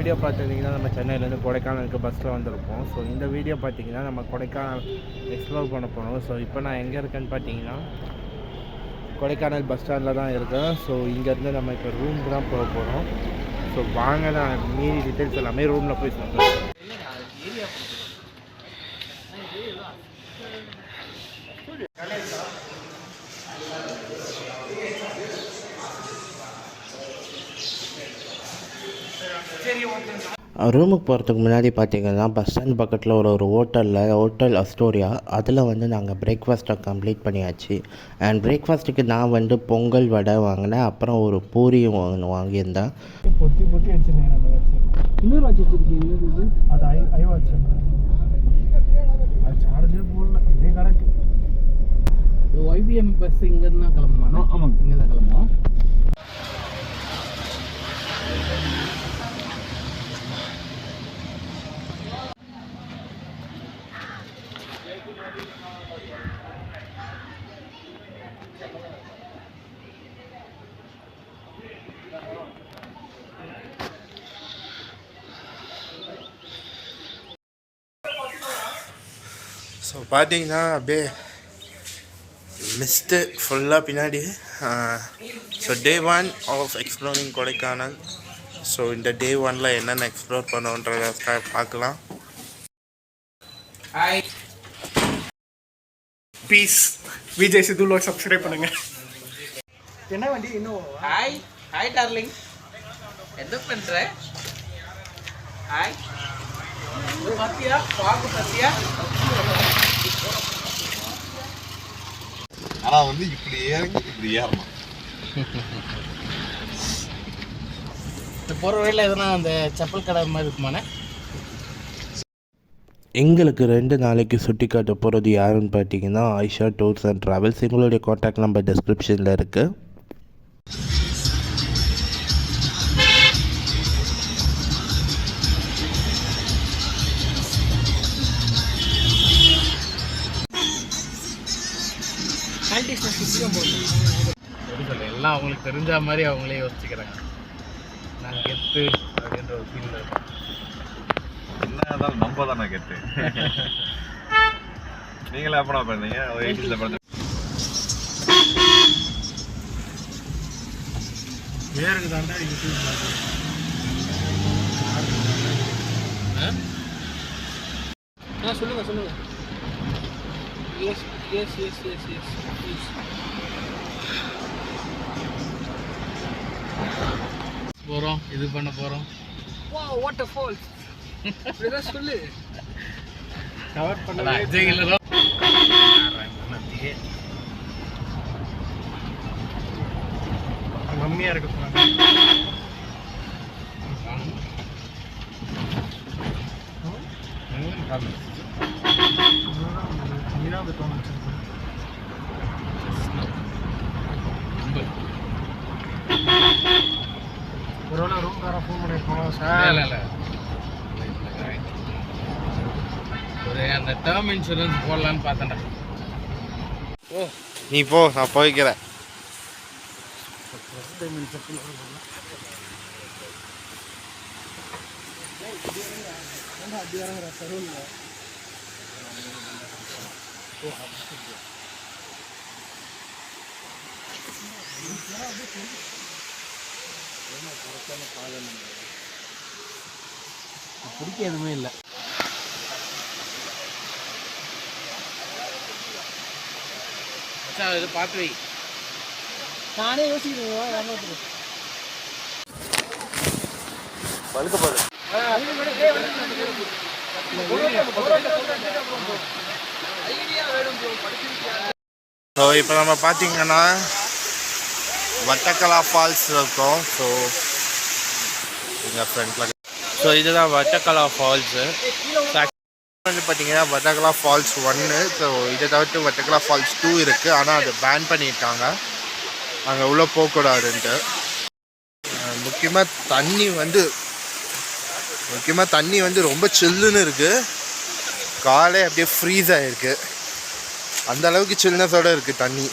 Video பார்த்துட்டிங்கன்னா நம்ம சென்னையிலேருந்து கொடைக்கானலுக்கு பஸ்ஸில் வந்திருப்போம். ஸோ இந்த வீடியோ பார்த்திங்கன்னா நம்ம கொடைக்கானல் எக்ஸ்ப்ளோர் பண்ண போகிறோம். ஸோ இப்போ நான் எங்கே இருக்கேன்னு பார்த்தீங்கன்னா கொடைக்கானல் பஸ் ஸ்டாண்டில் தான் இருக்கேன். ஸோ இங்கேருந்து நம்ம இப்போ ரூமுக்கு தான் போக போகிறோம். ஸோ வாங்க, நான் மீதி டீட்டெயில்ஸ் எல்லாமே ரூமில் போய் சொல்கிறேன். ரூமுக்கு போகிறதுக்கு முன்னாடி பார்த்திங்கன்னா பஸ் ஸ்டாண்ட் பக்கத்தில் ஒரு ஹோட்டல் அஸ்டோரியா, அதில் வந்து நாங்கள் பிரேக்ஃபாஸ்ட்டை கம்ப்ளீட் பண்ணியாச்சு. அண்ட் பிரேக்ஃபாஸ்ட்டுக்கு நான் வந்து பொங்கல் வடை வாங்கினேன், அப்புறம் ஒரு பூரியும் வாங்கியிருந்தேன். YBM பஸ் இங்கேருந்து தான் கிளம்புமா? ஆமாங்க, இங்கே தான் கிளம்புவோம். ஸோ பார்த்தீங்கன்னா அப்படியே மிஸ்ட்டு ஃபுல்லாக பின்னாடி. So day 1 of exploring Kodaikanal. So இந்த டே 1ல் என்னென்ன எக்ஸ்ப்ளோர் பண்ணுன்றத பார்க்கலாம். Hi, peace. விஜய் சிதுலோக் சப்ஸ்கிரைப் பண்ணுங்க. என்ன வண்டி இன்னும்? ஹாய் டார்லிங், என்ன பண்ணுற? ஹாய், பாத்தியா பாக்கு பாத்தியா? ஆனால் வந்து இப்படி ஏறணும். இந்த போகிற வழியில் எதுனா அந்த செப்பல் கடை மாதிரி இருக்குமாண்ணே? எங்களுக்கு 2 நாளைக்கு சுட்டி காட்ட போகிறது யாருன்னு பார்த்தீங்கன்னா ஆயிஷா டூர்ஸ் அண்ட் ட்ராவல்ஸ். எங்களுடைய காண்டாக்ட் நம்பர் டிஸ்கிரிப்ஷனில் இருக்குது. எல்லாம் அவங்களுக்கு தெரிஞ்ச மாதிரி அவங்களே யோசிச்சுக்கிறாங்க. நான் கெத்து அப்படின்ற ஒரு ஃபீல் இருக்கும். என்ன இருந்தாலும் நம்ம தானே கெத்து. நீங்களே எப்படா பண்ணீங்க? ஒரு 80s பண்ண வேறு தாண்டா யூடியூப் சொல்லுங்க. எஸ் போகிறோம், இது பண்ண போகிறோம். வாட்டர் ஃபால்ஸ் இப்படிதான் சொல்லு. கவர் பண்ண ஜெயிலரோ மம்மியா இருக்கு. ஒருவேளை ரூம்காரன் ஃபோன் பண்ணியிருக்கோம் சார். இல்லை ஒரு அந்த டேர்ம் இன்சூரன்ஸ் போடலான்னு பார்த்தேன்டா. ஓ, நீ போ, நான் போய்க்கிறேன். பிடிக்க எதுவுமே இல்லை. இது பார்த்து வை. நானே யோசிக்கிறேன். ஸோ இப்போ நம்ம பார்த்தீங்கன்னா வட்டக்கலா ஃபால்ஸ் இருக்கோம். ஸோ எங்கள் ஃப்ரெண்டில் இதுதான் வட்டக்கலா ஃபால்ஸு. வந்து பார்த்தீங்கன்னா வட்டக்கலா ஃபால்ஸ் 1. ஸோ இதை தவிர்த்து வட்டக்கலா ஃபால்ஸ் 2 இருக்குது. ஆனால் அது பேன் பண்ணியிருக்காங்க, அங்கே உள்ளே போகக்கூடாதுன்ட்டு. முக்கியமாக தண்ணி வந்து ரொம்ப சில்லுன்னு இருக்குது. காலே அப்படியே ஃப்ரீஸ் ஆகிருக்கு, அந்த அளவுக்கு சில்னஸோடு இருக்குது தண்ணி.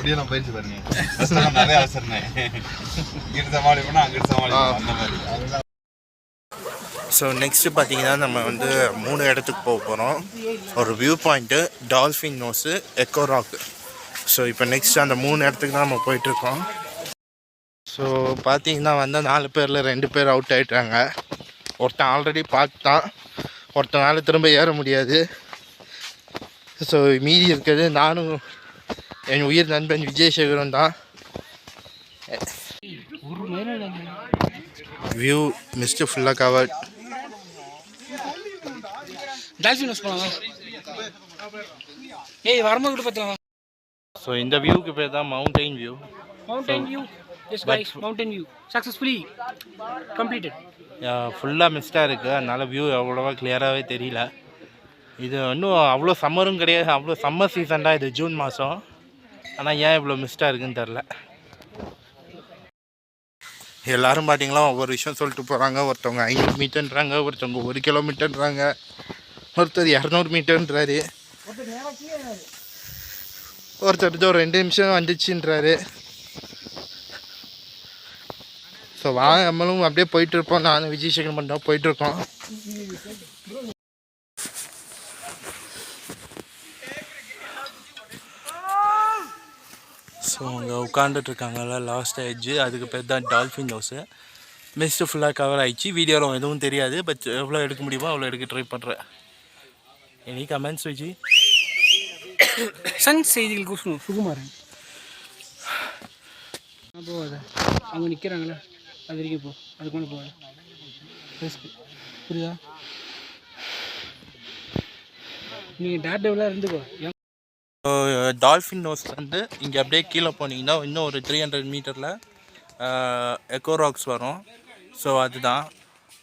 அப்படியே நான் பயிற்சி பாருங்க. கஷ்டம் நிறைய அவசரம். இங்கிட்டு சமாளிப்போனா அங்கிட்டு சமாளிப்போம் அந்த மாதிரி. ஸோ நெக்ஸ்ட்டு பார்த்தீங்கன்னா நம்ம வந்து 3 இடத்துக்கு போக போகிறோம். ஒரு view point, dolphin nose, echo rock. So இப்போ நெக்ஸ்ட் அந்த 3 இடத்துக்கு தான் நம்ம போயிட்டுருக்கோம். ஸோ பார்த்தீங்கன்னா வந்து 4 பேரில் 2 பேர் அவுட் ஆகிட்டாங்க. ஒருத்தன் ஆல்ரெடி பார்த்தான், ஒருத்தனால திரும்ப ஏற முடியாது. ஸோ மீதி இருக்கிறது நானும் என் உயிர் நண்பன் விஜயசேகரும் தான். வியூ மிஸ்ட்டு ஃபுல்லாக கவர்ட். டால்ஃபின் போகலாம். ஏய் வரும்போது கூட பார்த்தலாம். ஸோ இந்த வியூக்கு பேர் தான் mountain view. Mountain view. Yes guys, mountain view successfully completed. ஃபுல்லாக மிஸ்டாக இருக்குது, அதனால் வியூ அவ்வளோவா கிளியராகவே தெரியல. இது இன்னும் அவ்வளோ சம்மரும் கிடையாது, அவ்வளோ சம்மர் சீசன் தான் இது, ஜூன் மாதம். ஆனால் ஏன் இவ்வளோ மிஸ்டாக இருக்குதுன்னு தெரில. எல்லோரும் பார்த்தீங்களா ஒவ்வொரு விஷயம் சொல்லிட்டு போகிறாங்க. ஒருத்தவங்க 500 மீட்டர்ன்றாங்க, ஒருத்தவங்க 1 கிலோமீட்டர்ன்றாங்க, ஒருத்தர் 200 மீட்டர்ன்றாரு, ஒருத்தர் ஒரு 2 நிமிஷம் வந்துச்சுன்றாரு. ஸோ வாங்க நம்மளும் அப்படியே போயிட்டுருப்போம். நானும் விஜயசேகர் மட்டும் போயிட்டுருக்கோம். ஸோ அங்கே உட்காந்துட்ருக்காங்கல்ல லாஸ்ட் எட்ஜு, அதுக்கு பேர் தான் டால்ஃபின் ஹவுஸு. மிஸ்ட்டு ஃபுல்லாக கவர் ஆகிடுச்சு. வீடியோவில் எதுவும் தெரியாது, பட் எவ்வளோ எடுக்க முடியுமோ அவ்வளோ எடுக்க ட்ரை பண்ணுறேன். Any comments Viji? சன் செய்திகள் சுகுமாரன் போகாத, அவங்க நிற்கிறாங்களே அது வரைக்கும் போ, அதுக்கு மேலே போகாத. புரியுதா? நீங்கள் டேட்டெல்லாம் இருந்துக்கோ. டால்ஃபின் நோஸ் வந்து இங்கே அப்படியே கீழே போனீங்கன்னா இன்னும் ஒரு 300 மீட்டரில் எக்கோ ராக்ஸ் வரும். ஸோ அதுதான்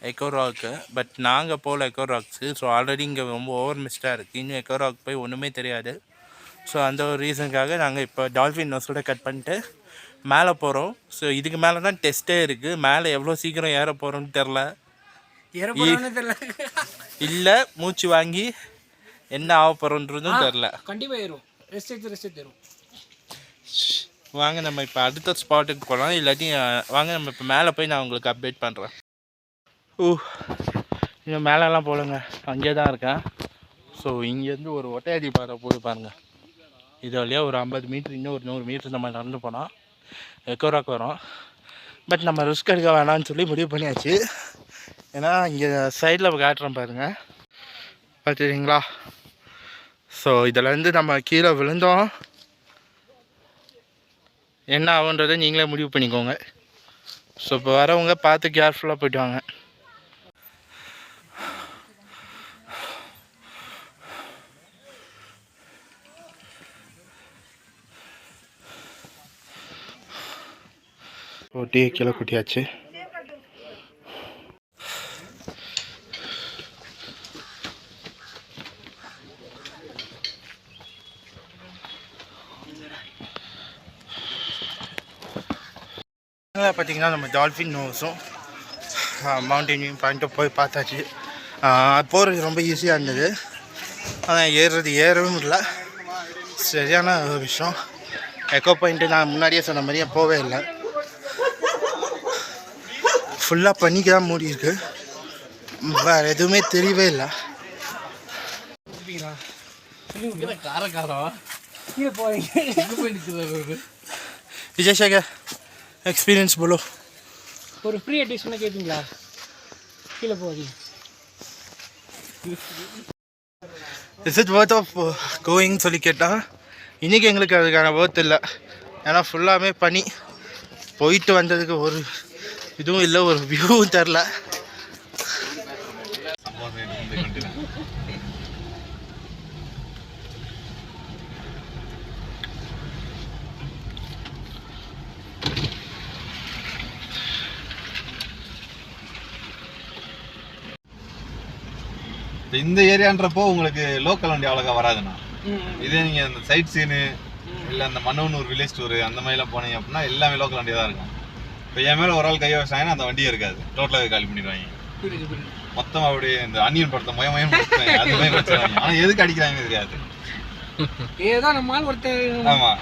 எக்கோ ராக்கு. பட் நாங்கள் போகல எக்கோ ராக்ஸு. ஸோ ஆல்ரெடி இங்கே ரொம்ப ஓவர் மிஸ்டாக இருக்குது. இன்னும் எக்கோ ராக் போய் ஒன்றுமே தெரியாது. ஸோ அந்த ஒரு ரீசனுக்காக நாங்கள் இப்போ டால்ஃபின் நோஸோட கட் பண்ணிட்டு மேலே போகிறோம். ஸோ இதுக்கு மேலே தான் டெஸ்ட்டே இருக்குது. மேலே எவ்வளோ சீக்கிரம் ஏற போகிறோன்னு தெரில, இல்லை மூச்சு வாங்கி என்ன ஆக போகிறோன்றதும் தெரில. கண்டிப்பாக ஏறும். ரெஸ்ட் தரும். வாங்க நம்ம இப்போ அடுத்த ஸ்பாட்டுக்கு போகலாம். இல்லாட்டி வாங்க நம்ம இப்போ மேலே போய் நான் உங்களுக்கு அப்டேட் பண்ணுறேன். இன்னும் மேலெலாம் போகலங்க, அங்கே தான் இருக்கேன். ஸோ இங்கேருந்து ஒரு ஒட்டையடி பாறை போய் பாருங்கள். இது வழியாக ஒரு 50 மீட்டர், இன்னும் ஒரு 100 மீட்டர் நம்ம நடந்து போனால் எக்கோ ராக் வரும். பட் நம்ம ரிஸ்க் எடுக்க வேணான்னு சொல்லி முடிவு பண்ணியாச்சு. ஏன்னா இங்கே சைடில் காட்டுறோம் பாருங்கள், பார்த்துட்டிங்களா? ஸோ இதிலேருந்து நம்ம கீழே விழுந்தோம், என்ன ஆகுன்றதை நீங்களே முடிவு பண்ணிக்கோங்க. ஸோ இப்போ வரவங்க பார்த்து கேர்ஃபுல்லாக போய்ட்டு வாங்க. டீ கீழே குட்டியாச்சு. பார்த்தீங்கன்னா நம்ம டால்ஃபின் நோஸும் மவுண்டைன் வியூ பாயிண்ட்டும் போய் பார்த்தாச்சு. போகிறது ரொம்ப ஈஸியாக இருந்தது, ஆனால் ஏறவே முடியல. சரியான விஷயம். எக்கோ பாயிண்ட்டு நான் முன்னாடியே சொன்ன மாதிரியே போவே இல்லை. ஃபுல்லாக பண்ணிக்க தான் மூடி இருக்கு, வேறு எதுவுமே தெரியவே இல்லை. விஜயசேகர் எக்ஸ்பீரியன்ஸ் போலோ ஒரு ஃப்ரீ அட்வைஸ் பண்ண கேட்பீங்களா? கீழே போகாதீங்க. Is it worth of going சொல்லி கேட்டால் இன்றைக்கி எங்களுக்கு அதுக்கான ஒர்த் இல்லை. ஏன்னா ஃபுல்லாமே பண்ணி போயிட்டு வந்ததுக்கு ஒரு இதுவும் இல்லை, ஒரு வியூவும் தெரில. இந்த ஏரியான்றப்போ உங்களுக்கு லோக்கல் வண்டி அவ்வளோக்கா வராதுண்ணா. இதே நீங்கள் அந்த சைட் சீனு இல்லை அந்த மன்னூர் வில்லேஜ் டூரு அந்த மாதிரிலாம் போனீங்க அப்படின்னா எல்லாமே லோக்கல் வண்டியாக தான் இருக்கும். இப்போ என் மேலே ஒரு ஆள் கையை வச்சாங்கன்னா அந்த வண்டியே இருக்காது, டோட்டலாகவே காலி பண்ணிடுவாங்க. மொத்தமாக அப்படியே இந்த அன்னியன் படத்தை மயம் அது மாதிரி வச்சுருவாங்க. ஆனால் எதுக்கு அடிக்கிறாங்கன்னு தெரியாது. ஏதான் நம்மால் ஒருத்தர். ஆமாம்,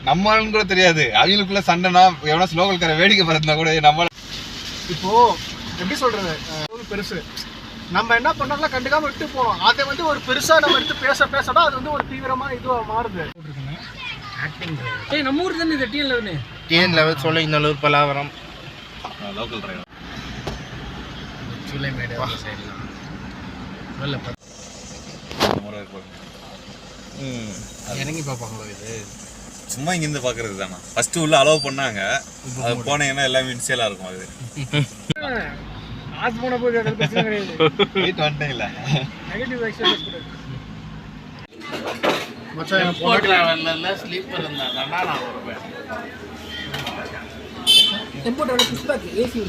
நம்ம ஆளுன்னு கூட தெரியாது. அவங்களுக்குள்ள சண்டைனா எவனா லோக்கல் கார வேடிக்கை பார்த்துனா கூட நம்ம இப்போ எப்படி சொல்றது, பெருசு நம்ம என்ன பண்ணோம்னா கண்டுக்காம விட்டு போனோம். அதை வந்து ஒரு பெருசா நம்ம எடுத்து பேசதான் அது வந்து ஒரு தீவிரமா இதுவா மாறுது. நம்ம ஊர் தானே இது டிஎன் லெவல் சொல்ல இந்த அளவு பலாவரம் லோக்கல் டிரைவர் சூளைமேடு சைடில் நல்ல இறங்கி பார்ப்பாங்களோ இது சும்மா இங்கிருந்து பாக்குறது தானே. ஃபர்ஸ்ட் உள்ள அலோவ் பண்ணாங்க, அது போனீங்கன்னா எல்லாமே இன்சியலா இருக்கும். அது ஆஸ் போன போது அது பிரச்சனை கிடையாது. வீட்டு வந்துட்டீங்களா நெகட்டிவ் எக்ஸ்பீரியன்ஸ் கூட மச்சான் போட்ல ஸ்லீப்பர் இருந்தா நான் வருவேன். இம்போர்ட்டோட புஷ் பேக் ஏசி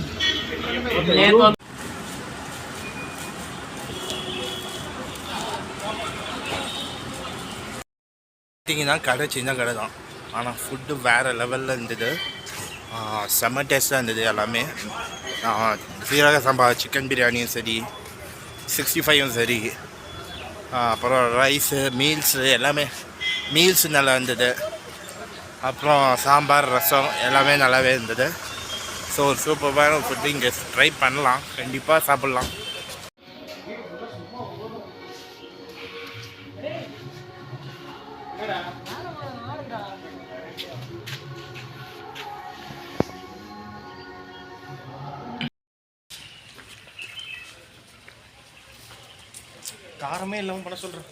பார்த்தீங்கன்னா கடை சின்ன கடை தான், ஆனால் ஃபுட்டு வேறு லெவலில் இருந்தது. செம்ம டேஸ்ட்டாக இருந்தது எல்லாமே. சீரக சம்பா சிக்கன் பிரியாணியும் சரி, 65ம் சரி, அப்புறம் ரைஸு மீல்ஸு எல்லாமே மீல்ஸு நல்லா இருந்தது. அப்புறம் சாம்பார் ரசம் எல்லாமே நல்லாவே இருந்தது. ஸோ ஒரு சூப்பரான ஃபுட்டு இங்கே ட்ரை பண்ணலாம், கண்டிப்பாக சாப்பிட்லாம். காரமே இல்லாம பண்ண சொல்றேன்.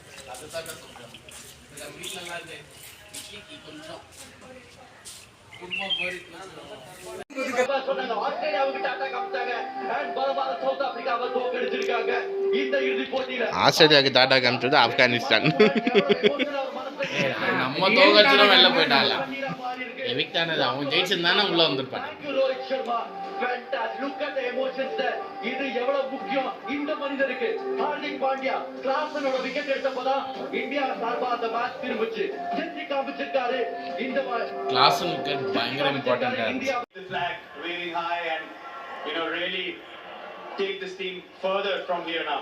ஆஸ்திரேலியாவுக்கு டாட்டா காமிச்சது ஆப்கானிஸ்தான். நம்ம தோகச்சிலும் வெளில போயிட்டாங்க. எவிக்ட் ஆனது அவங்க ஜெயிச்சிருந்தானே உள்ள வந்திருப்பாங்க. Look at the emotions there. இது எவ்வளவு முக்கியம் இந்த மனிதருக்கு. ஹார்திக் பாண்டியா கிளாஸனோட விக்கெட் எடுத்தப்பதான் இந்தியா சார்பா அந்த மேட்ச் திரும்பிச்சு. செஞ்சு காமிச்சிருக்காரு இந்த கிளாஸன் விக்கெட் பயங்கர இம்பார்ட்டன்ட்டா India. The flag waving high and really take this team further from here now.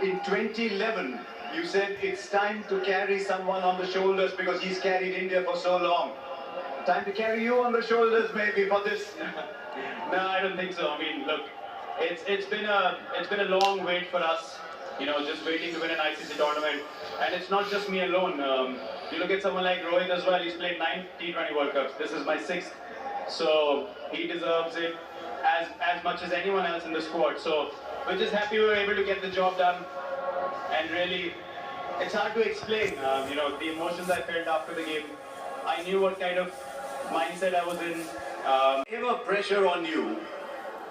In 2011 you said it's time to carry someone on the shoulders because he's carried India for so long. Time to carry you on the shoulders maybe for this. No, I don't think so. I mean, look, it's been a long wait for us. Just waiting to win an ICC tournament, and it's not just me alone. You look at someone like Rohit as well. He's played 9 T20 World Cups. This is my 6th, so he deserves it as much as anyone else in the squad. So we're just happy we were able to get the job done, and really, it's hard to explain. The emotions I felt after the game. I knew what kind of mindset I was in. Ever pressure on you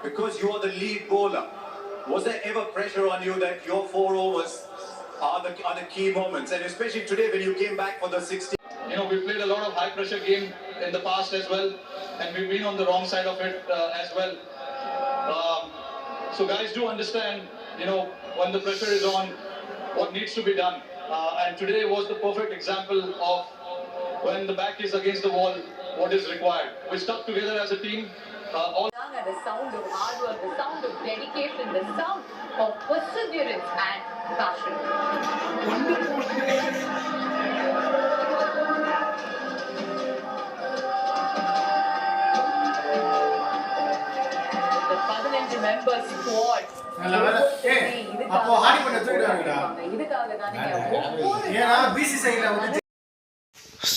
because you are the lead bowler? Was there ever pressure on you that your 4 overs are the key moments, and especially today when you came back for the 60? We played a lot of high pressure game in the past as well, and we've been on the wrong side of it as well. So guys do understand, when the pressure is on, what needs to be done. And today was the perfect example of when the back is against the wall, what is required. We stuck together as a team. The sound of hard work, the sound of dedication, the sound of perseverance and passion. The 15 member squad. அப்போ ஹாடி பண்ண தூக்கிடுவாங்கடா. இதுக்காக தானே ஏன்னா பிசிசிஐல வந்து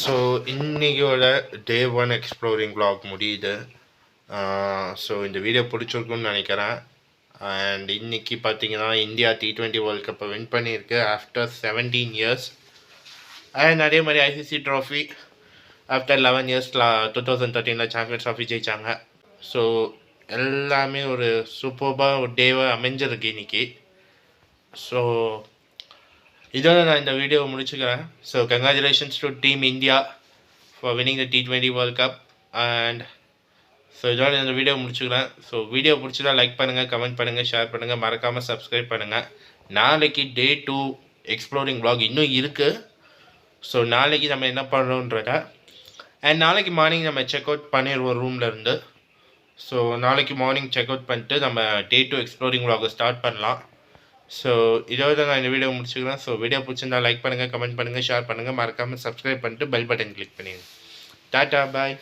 so இன்றைக்கியோட டே 1 எக்ஸ்ப்ளோரிங் vlog முடியுது. ஸோ இந்த வீடியோ பிடிச்சிருக்குன்னு நினைக்கிறேன். அண்ட் இன்றைக்கி பார்த்தீங்கன்னா இந்தியா T20 வேர்ல்ட் கப்பை வின் பண்ணியிருக்கு ஆஃப்டர் 17 இயர்ஸ். அண்ட் அதே மாதிரி ICC trophy after 11 years 2013 champions trophy ஜெயித்தாங்க. ஸோ எல்லாமே ஒரு சூப்பர்பாக ஒரு டேவாக அமைஞ்சிருக்கு இன்றைக்கி. ஸோ இதோட நான் இந்த வீடியோவை முடிச்சுக்கிறேன். So congratulations to team India for winning the T20 world cup. And so இதோட இந்த வீடியோ முடிச்சுக்கிறேன். ஸோ வீடியோ பிடிச்சதா லைக் பண்ணுங்கள், கமெண்ட் பண்ணுங்கள், ஷேர் பண்ணுங்கள், மறக்காமல் சப்ஸ்கிரைப் பண்ணுங்கள். நாளைக்கு டே 2 எக்ஸ்ப்ளோரிங் vlog இன்னும் இருக்குது. ஸோ நாளைக்கு நம்ம என்ன பண்ணுறோன்றத அண்ட் நாளைக்கு மார்னிங் நம்ம செக் அவுட் பண்ணிடுவோம் ரூமில் இருந்து. ஸோ நாளைக்கு மார்னிங் செக் அவுட் பண்ணிட்டு நம்ம டே 2 எக்ஸ்ப்ளோரிங் vlog ஸ்டார்ட் பண்ணலாம். ஸோ இதோட நான் இந்த வீடியோ முடிச்சுக்கிறேன். ஸோ வீடியோ பிடிச்சிருந்தா லைக் பண்ணுங்கள், கமெண்ட் பண்ணுங்கள், ஷேர் பண்ணுங்கள், மறக்காமல் சப்ஸ்கிரைப் பண்ணிட்டு பெல் பட்டன் கிளிக் பண்ணிடுங்க. டாட்டா பாய்.